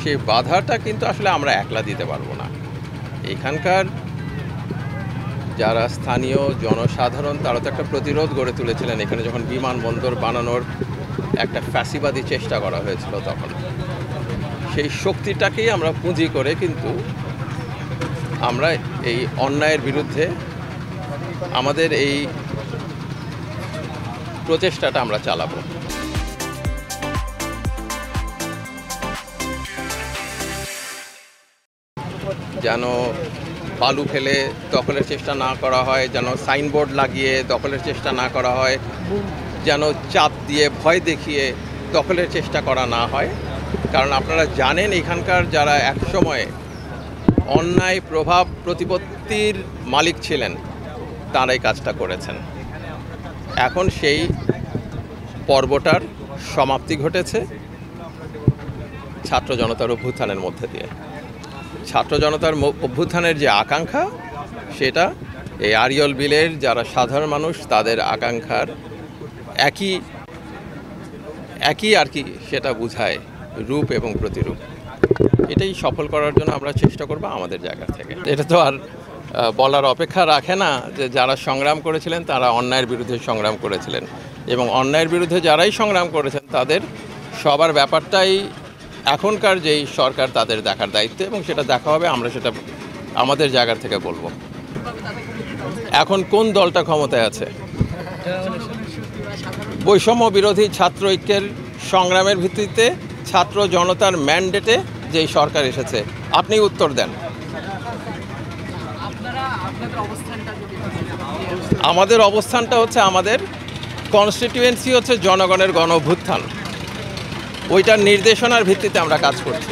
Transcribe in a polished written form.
সেই বাধাটা কিন্তু আসলে আমরা একলা দিতে পারবো না। এখানকার যারা স্থানীয় জনসাধারণ তারা তো একটা প্রতিরোধ গড়ে তুলেছিলেন এখানে যখন বিমানবন্দর বানানোর একটা ফ্যাসিবাদী চেষ্টা করা হয়েছিল তখন। সেই শক্তিটাকেই আমরা পুঁজি করে কিন্তু আমরা এই অন্যায়ের বিরুদ্ধে আমাদের এই প্রচেষ্টাটা আমরা চালাবো। যেন বালু ফেলে দখলের চেষ্টা না করা হয়, যেন সাইনবোর্ড লাগিয়ে দখলের চেষ্টা না করা হয়, যেন চাপ দিয়ে ভয় দেখিয়ে দখলের চেষ্টা করা না হয়। কারণ আপনারা জানেন এখানকার যারা একসময় অন্যায় প্রভাব প্রতিপত্তির মালিক ছিলেন তারা এই কাজটা করেছেন। এখন সেই পর্বটার সমাপ্তি ঘটেছে ছাত্র জনতার অভ্যুত্থানের মধ্যে দিয়ে। ছাত্র জনতার অভ্যুত্থানের যে আকাঙ্ক্ষা সেটা এই আড়িয়ল বিলের যারা সাধারণ মানুষ তাদের আকাঙ্ক্ষার একই আর কি সেটা বোঝায় রূপ এবং প্রতিরূপ। এটাই সফল করার জন্য আমরা চেষ্টা করব আমাদের জায়গা থেকে। এটা তো আর বলার অপেক্ষা রাখে না যে যারা সংগ্রাম করেছিলেন তারা অন্যায়ের বিরুদ্ধে সংগ্রাম করেছিলেন এবং অন্যায়ের বিরুদ্ধে যারাই সংগ্রাম করেছেন তাদের সবার ব্যাপারটাই এখনকার যেই সরকার তাদের দেখার দায়িত্ব এবং সেটা দেখা হবে। আমরা সেটা আমাদের জায়গা থেকে বলবো। এখন কোন দলটা ক্ষমতায় আছে? বৈষম্য বিরোধী ছাত্র ঐক্যের সংগ্রামের ভিত্তিতে ছাত্র জনতার ম্যান্ডেটে যেই সরকার এসেছে। আপনি উত্তর দেন। আমাদের অবস্থানটা হচ্ছে আমাদের কনস্টিটিউয়েন্সি হচ্ছে জনগণের গণ অভ্যুত্থান, ওইটার নির্দেশনার ভিত্তিতে আমরা কাজ করছি।